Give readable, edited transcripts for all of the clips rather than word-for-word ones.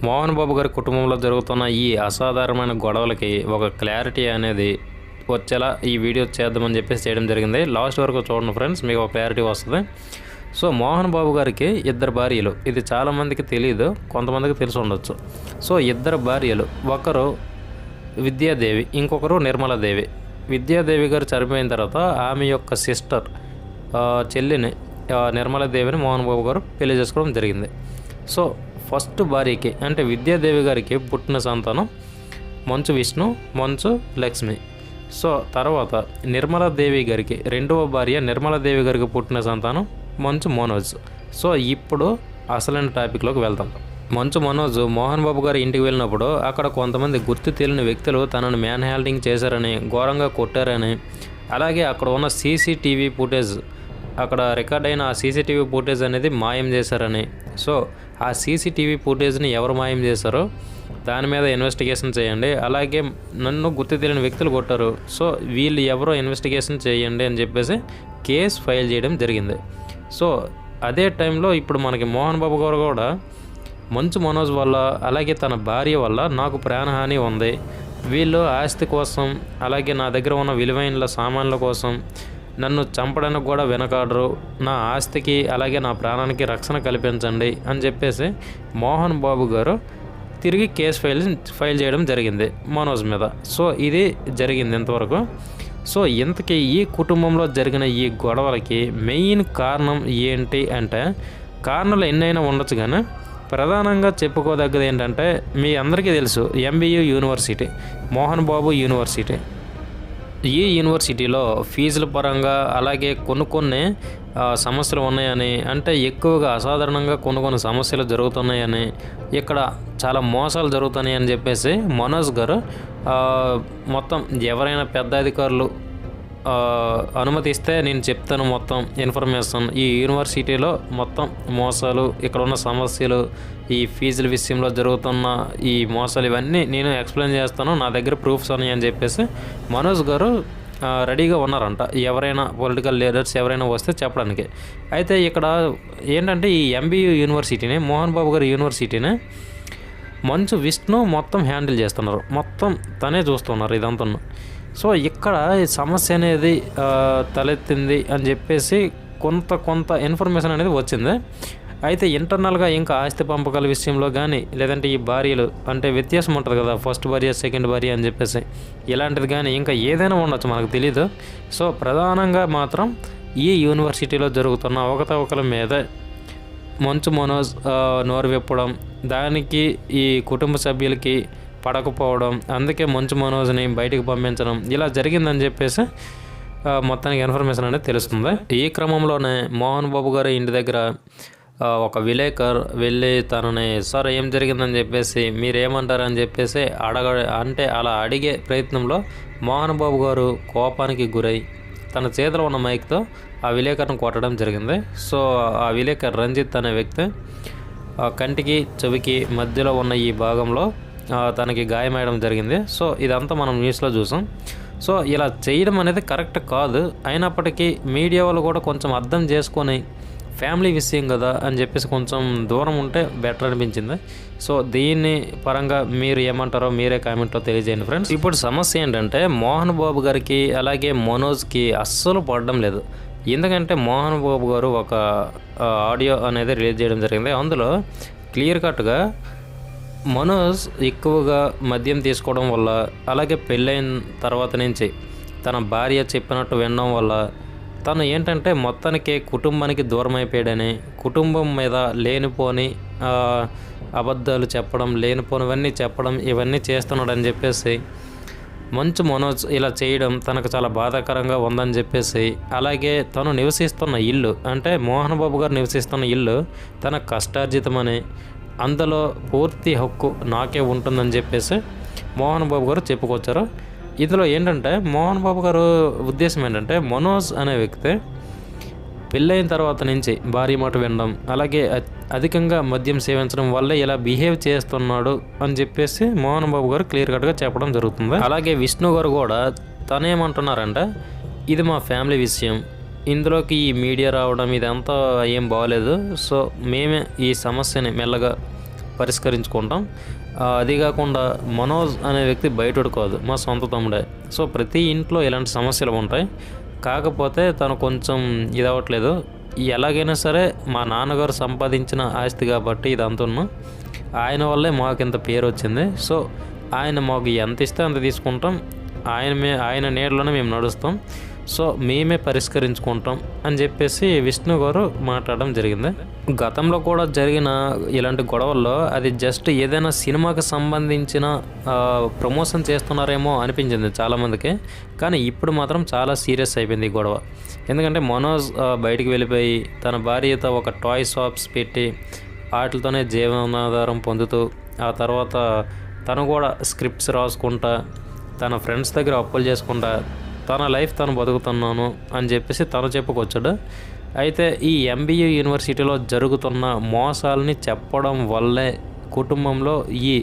మోహన్ బాబు గారి కుటుంబంలో జరుగుతున్న ఈ అసాధారణమైన గొడవలకి ఒక క్లారిటీ అనేది వచ్చేలా ఈ వీడియో చేద్దామని చెప్పేసి చేయడం జరిగింది. లాస్ట్ వరకు చూడండి ఫ్రెండ్స్, మీకు ఒక క్లారిటీ వస్తుంది. సో మోహన్ బాబు గారికి ఇద్దరు భార్యలు, ఇది చాలామందికి తెలియదు, కొంతమందికి తెలిసి ఉండొచ్చు. సో ఇద్దరు భార్యలు, ఒకరు విద్యాదేవి, ఇంకొకరు నిర్మలాదేవి. విద్యాదేవి గారు చనిపోయిన తర్వాత ఆమె యొక్క సిస్టర్ చెల్లిని నిర్మలాదేవిని మోహన్ బాబు గారు పెళ్లి చేసుకోవడం జరిగింది. సో ఫస్ట్ భార్యకి అంటే విద్యాదేవి గారికి పుట్టిన సంతానం మంచు విష్ణు, మంచు లక్ష్మి. సో తర్వాత నిర్మలాదేవి గారికి రెండవ భార్య నిర్మలాదేవి గారికి పుట్టిన సంతానం మంచు మనోజ్. సో ఇప్పుడు అసలైన టాపిక్లోకి వెళ్తాం. మంచు మనోజ్ మోహన్ బాబు గారి ఇంటికి వెళ్ళినప్పుడు అక్కడ కొంతమంది గుర్తు తెలియని వ్యక్తులు తనను మ్యాన్ హ్యాండింగ్ చేశారని, ఘోరంగా కొట్టారని, అలాగే అక్కడ ఉన్న సీసీటీవీ ఫుటేజ్, అక్కడ రికార్డ్ అయిన ఆ సీసీటీవీ ఫుటేజ్ అనేది మాయం చేశారని, సో ఆ సీసీటీవీ ఫుటేజ్ని ఎవరు మాయం చేశారో దాని మీద ఇన్వెస్టిగేషన్ చేయండి, అలాగే నన్ను గుర్తు తెలియని వ్యక్తులు కొట్టారు, సో వీళ్ళు ఎవరో ఇన్వెస్టిగేషన్ చేయండి అని చెప్పేసి కేసు ఫైల్ చేయడం జరిగింది. సో అదే టైంలో ఇప్పుడు మనకి మోహన్ బాబు గారు కూడా మంచు మనోజ్ వల్ల, అలాగే తన భార్య వల్ల నాకు ప్రాణహాని ఉంది, వీళ్ళు ఆస్తి కోసం, అలాగే నా దగ్గర ఉన్న విలువైన సామాన్ల కోసం నన్ను చంపడానికి కూడా వెనకాడరు, నా ఆస్తికి అలాగే నా ప్రాణానికి రక్షణ కల్పించండి అని చెప్పేసి మోహన్ బాబు గారు తిరిగి కేసు ఫైల్ చేయడం జరిగింది మనోజ్ మీద. సో ఇది జరిగింది ఇంతవరకు. సో ఇంతకీ ఈ కుటుంబంలో జరిగిన ఈ గొడవలకి మెయిన్ కారణం ఏంటి అంటే, కారణాలు ఎన్నైనా ఉండొచ్చు కానీ ప్రధానంగా చెప్పుకోదగ్గది ఏంటంటే, మీ అందరికీ తెలుసు MBU university, Mohan Babu university. ఈ యూనివర్సిటీలో ఫీజుల పరంగా అలాగే కొన్ని సమస్యలు ఉన్నాయని, అంటే ఎక్కువగా అసాధారణంగా కొన్ని సమస్యలు జరుగుతున్నాయని, ఇక్కడ చాలా మోసాలు జరుగుతున్నాయని చెప్పేసి మనోజ్ గారు మొత్తం ఎవరైనా పెద్ద అధికారులు అనుమతిస్తే నేను చెప్తాను మొత్తం ఇన్ఫర్మేషన్, ఈ యూనివర్సిటీలో మొత్తం మోసాలు, ఇక్కడ ఉన్న సమస్యలు, ఈ ఫీజుల విషయంలో జరుగుతున్న ఈ మోసాలు ఇవన్నీ నేను ఎక్స్ప్లెయిన్ చేస్తాను, నా దగ్గర ప్రూఫ్స్ ఉన్నాయి అని చెప్పేసి మనోజ్ గారు రెడీగా ఉన్నారంట, ఎవరైనా పొలిటికల్ లీడర్స్ ఎవరైనా వస్తే చెప్పడానికి. అయితే ఇక్కడ ఏంటంటే ఈ ఎంబీయూ యూనివర్సిటీని, మోహన్ బాబు గారి యూనివర్సిటీని మంచు విష్ణు మొత్తం హ్యాండిల్ చేస్తున్నారు, మొత్తం తనే చూస్తున్నారు ఇదంతా. సో ఇక్కడ ఈ సమస్య అనేది తలెత్తింది అని చెప్పేసి కొంత ఇన్ఫర్మేషన్ అనేది వచ్చింది. అయితే ఇంటర్నల్గా ఇంకా ఆస్తి పంపకాల విషయంలో కానీ, లేదంటే ఈ భార్యలు అంటే వ్యత్యాసం ఉంటుంది కదా, ఫస్ట్ భార్య సెకండ్ భార్య అని చెప్పేసి, ఇలాంటిది కానీ ఇంకా ఏదైనా ఉండొచ్చు, మనకు తెలీదు. సో ప్రధానంగా మాత్రం ఈ యూనివర్సిటీలో జరుగుతున్న అవకతవకల మీద మంచు మనోజ్ నోరు విప్పడం, దానికి ఈ కుటుంబ సభ్యులకి పడకపోవడం, అందుకే మంచు మనోజ్ని బయటికి పంపించడం, ఇలా జరిగిందని చెప్పేసి మొత్తానికి ఇన్ఫర్మేషన్ అనేది తెలుస్తుంది. ఈ క్రమంలోనే మోహన్ బాబు గారి ఇంటి దగ్గర ఒక విలేకర్ వెళ్ళి తనని, సార్ ఏం జరిగిందని చెప్పేసి మీరేమంటారు అని చెప్పేసి అలా అడిగే ప్రయత్నంలో మోహన్ బాబు గారు కోపానికి గురై తన చేతిలో ఉన్న మైక్తో ఆ విలేకర్ను కొట్టడం జరిగింది. సో ఆ విలేకర్ రంజిత్ అనే వ్యక్తి కంటికి చెవికి మధ్యలో ఉన్న ఈ భాగంలో తనకి గాయమేయడం జరిగింది. సో ఇదంతా మనం న్యూస్లో చూసాం. సో ఇలా చేయడం అనేది కరెక్ట్ కాదు, అయినప్పటికీ మీడియా వాళ్ళు కూడా కొంచెం అర్థం చేసుకొని ఫ్యామిలీ విషయం కదా అని చెప్పేసి కొంచెం దూరం ఉంటే బెటర్ అనిపించింది. సో దీన్ని పరంగా మీరు ఏమంటారో మీరే కామెంట్లో తెలియజేయండి ఫ్రెండ్స్. ఇప్పుడు సమస్య ఏంటంటే మోహన్ బాబు గారికి అలాగే మనోజ్కి అస్సలు పడడం లేదు. ఎందుకంటే మోహన్ బాబు గారు ఒక ఆడియో అనేది రిలీజ్ చేయడం జరిగింది. అందులో క్లియర్ కట్గా మనోజ్ ఎక్కువగా మద్యం తీసుకోవడం వల్ల, అలాగే పెళ్ళైన తర్వాత నుంచి తన భార్య చెప్పినట్టు వినడం వల్ల తను ఏంటంటే మొత్తానికి కుటుంబానికి దూరం అయిపోయాడని, కుటుంబం మీద లేనిపోని అబద్ధాలు చెప్పడం, లేనిపోనివన్నీ చెప్పడం, ఇవన్నీ చేస్తున్నాడని చెప్పేసి మంచు మనోజ్ ఇలా చేయడం తనకు చాలా బాధాకరంగా ఉందని చెప్పేసి, అలాగే తను నివసిస్తున్న ఇల్లు అంటే మోహన్ బాబు గారు నివసిస్తున్న ఇల్లు తన కష్టార్జితమని, అందులో పూర్తి హక్కు నాకే ఉంటుందని చెప్పేసి మోహన్ బాబు గారు చెప్పుకొచ్చారు. ఇందులో ఏంటంటే మోహన్ బాబు గారు ఉద్దేశం ఏంటంటే, మనోజ్ అనే వ్యక్తి పెళ్ళైన తర్వాత నుంచి భార్య మాట వినడం, అలాగే అధికంగా మద్యం సేవించడం వల్లే ఇలా బిహేవ్ చేస్తున్నాడు అని చెప్పేసి మోహన్ బాబు గారు క్లియర్ కట్గా చెప్పడం జరుగుతుంది. అలాగే విష్ణు గారు కూడా తనేమంటున్నారంటే, ఇది మా ఫ్యామిలీ విషయం, ఇందులోకి ఈ మీడియా రావడం ఇదంతా ఏం బాగలేదు, సో మేమే ఈ సమస్యని మెల్లగా పరిష్కరించుకుంటాం. అది కాకుండా మనోజ్ అనే వ్యక్తి బయటోడు కాదు, మా సొంత తమ్ముడే. సో ప్రతి ఇంట్లో ఇలాంటి సమస్యలు ఉంటాయి. కాకపోతే తను కొంచెం ఇదవ్వట్లేదు. ఎలాగైనా సరే మా నాన్నగారు సంపాదించిన ఆస్తి కాబట్టి ఇదంతా ఆయన వల్లే మాకు ఇంత పేరు వచ్చింది. సో ఆయన మాకు ఎంత ఇస్తే అంత తీసుకుంటాం, ఆయన నీడలోనే మేము నడుస్తాం. సో మేమే పరిష్కరించుకుంటాం అని చెప్పేసి విష్ణు గారు మాట్లాడడం జరిగింది. గతంలో కూడా జరిగిన ఇలాంటి గొడవల్లో అది జస్ట్ ఏదైనా సినిమాకి సంబంధించిన ప్రమోషన్ చేస్తున్నారేమో అనిపించింది చాలామందికి. కానీ ఇప్పుడు మాత్రం చాలా సీరియస్ అయిపోయింది ఈ గొడవ. ఎందుకంటే మనోజ్ బయటికి వెళ్ళిపోయి తన భార్యతో ఒక టాయ్ షాప్స్ పెట్టి వాటితోనే జీవనాధారం పొందుతూ, ఆ తర్వాత తను కూడా స్క్రిప్ట్స్ రాసుకుంటా, తన ఫ్రెండ్స్ దగ్గర అప్పులు చేసుకుంటా తన లైఫ్ తను బతుకుతున్నాను అని చెప్పేసి తను చెప్పుకొచ్చాడు. అయితే ఈ MBA యూనివర్సిటీలో జరుగుతున్న మోసాలని చెప్పడం వల్లే కుటుంబంలో ఈ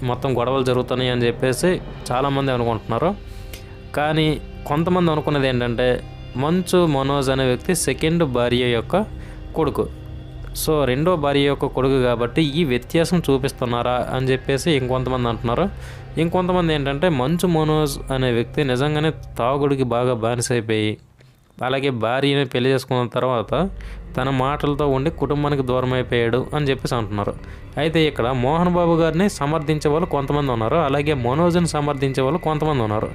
మొత్తం గొడవలు జరుగుతున్నాయి అని చెప్పేసి చాలామంది అనుకుంటున్నారు. కానీ కొంతమంది అనుకున్నది ఏంటంటే మంచు మనోజ్ అనే వ్యక్తి సెకండ్ భార్య యొక్క కొడుకు. సో రెండో భార్య యొక్క కొడుకు కాబట్టి ఈ వ్యత్యాసం చూపిస్తున్నారా అని చెప్పేసి ఇంకొంతమంది అంటున్నారు. ఇంకొంతమంది ఏంటంటే మంచు మనోజ్ అనే వ్యక్తి నిజంగానే తాగుడికి బాగా బానిసైపోయి, అలాగే భార్యని పెళ్లి చేసుకున్న తర్వాత తన మాటలతో ఉండి కుటుంబానికి దూరం అయిపోయాడు అని చెప్పేసి అంటున్నారు. అయితే ఇక్కడ మోహన్ బాబు గారిని సమర్థించే వాళ్ళు కొంతమంది ఉన్నారు, అలాగే మనోజ్ని సమర్థించే వాళ్ళు కొంతమంది ఉన్నారు.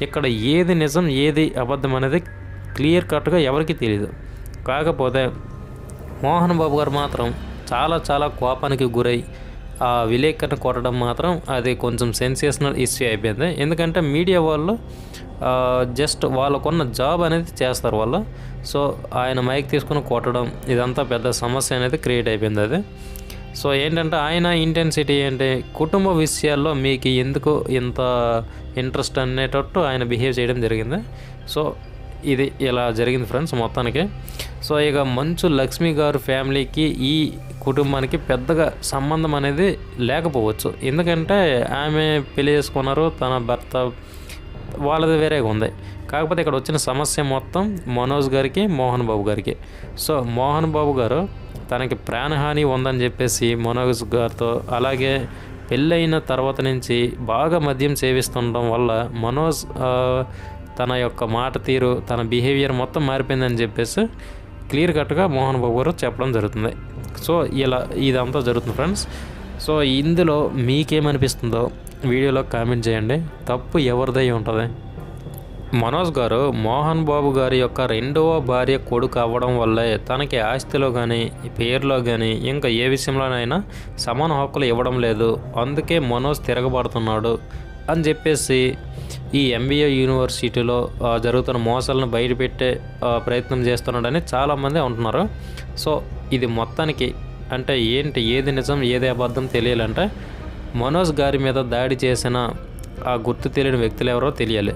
ఇక్కడ ఏది నిజం ఏది అబద్ధం అనేది క్లియర్ కట్గా ఎవరికీ తెలియదు. కాకపోతే మోహన్ బాబు గారు మాత్రం చాలా కోపానికి గురై ఆ విలేకరుని కొట్టడం మాత్రం అది కొంచెం సెన్సేషనల్ ఇష్యూ అయిపోయింది. ఎందుకంటే మీడియా వాళ్ళు జస్ట్ వాళ్ళకున్న జాబ్ అనేది చేస్తారు వాళ్ళు. సో ఆయన మైక్ తీసుకుని కొట్టడం ఇదంతా పెద్ద సమస్య అనేది క్రియేట్ అయిపోయింది అది. సో ఏంటంటే ఆయన ఇంటెన్సిటీ అంటే కుటుంబ విషయాల్లో మీకు ఎందుకు ఇంత ఇంట్రెస్ట్ అనేటట్టు ఆయన బిహేవ్ చేయడం జరిగింది. సో ఇది ఇలా జరిగింది ఫ్రెండ్స్ మొత్తానికి. సో ఇక మంచు లక్ష్మి గారు ఫ్యామిలీకి ఈ కుటుంబానికి పెద్దగా సంబంధం అనేది లేకపోవచ్చు. ఎందుకంటే ఆమె పెళ్లి చేసుకున్నారు, తన భర్త వాళ్ళది వేరేగా ఉంది. కాకపోతే ఇక్కడ వచ్చిన సమస్య మొత్తం మనోజ్ గారికి, మోహన్ బాబు గారికి. సో మోహన్ బాబు గారు తనకి ప్రాణహాని ఉందని చెప్పేసి మనోజ్ గారితో, అలాగే పెళ్ళైన తర్వాత నుంచి బాగా మద్యం సేవిస్తుండడం వల్ల మనోజ్ తన యొక్క మాట తీరు, తన బిహేవియర్ మొత్తం మారిపోయిందని చెప్పేసి క్లియర్ కట్గా మోహన్ బాబు గారు చెప్పడం జరుగుతుంది. సో ఇలా ఇదంతా జరుగుతుంది ఫ్రెండ్స్. సో ఇందులో మీకేమనిపిస్తుందో వీడియోలో కామెంట్ చేయండి. తప్పు ఎవరిదై ఉంటుంది? మనోజ్ గారు మోహన్ బాబు గారి యొక్క రెండవ భార్య కొడుకు అవ్వడం వల్లే తనకి ఆస్తిలో కానీ పేరులో కానీ ఇంకా ఏ విషయంలోనైనా సమాన హక్కులు ఇవ్వడం లేదు, అందుకే మనోజ్ తిరగబడుతున్నాడు అని చెప్పేసి ఈ MBA యూనివర్సిటీలో జరుగుతున్న మోసాలను బయటపెట్టే ప్రయత్నం చేస్తున్నాడని చాలామంది అంటున్నారు. సో ఇది మొత్తానికి అంటే ఏంటి, ఏది నిజం ఏది అబద్ధం తెలియాలంటే మనోజ్ గారి మీద దాడి చేసిన ఆ గుర్తు తెలియని వ్యక్తులు ఎవరో తెలియాలి.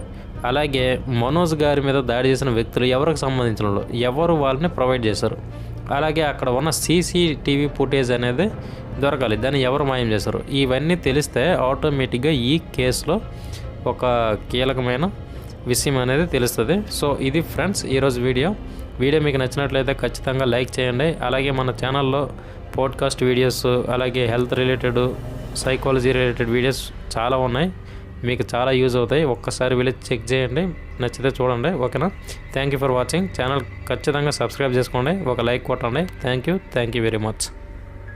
అలాగే మనోజ్ గారి మీద దాడి చేసిన వ్యక్తులు ఎవరికి సంబంధించిన వాళ్ళు, ఎవరు వాళ్ళని ప్రొవైడ్ చేశారు, అలాగే అక్కడ ఉన్న CCTV ఫుటేజ్ అనేది దొరకాలి, దాన్ని ఎవరు మాయం చేశారు. ఇవన్నీ తెలిస్తే ఆటోమేటిక్గా ఈ కేసులో ఒక కీలకమైన విషయం అనేది తెలుస్తుంది. సో ఇది ఫ్రెండ్స్ ఈరోజు వీడియో మీకు నచ్చినట్లయితే ఖచ్చితంగా లైక్ చేయండి. అలాగే మన ఛానల్లో పాడ్కాస్ట్ వీడియోస్, అలాగే health related, psychology related videos చాలా ఉన్నాయి, మీకు చాలా యూజ్ అవుతాయి. ఒక్కసారి వెళ్ళి చెక్ చేయండి, నచ్చితే చూడండి. ఓకేనా? Thank you for watching. Channel ఖచ్చితంగా సబ్స్క్రైబ్ చేసుకోండి, ఒక లైక్ కొట్టండి. Thank you very much.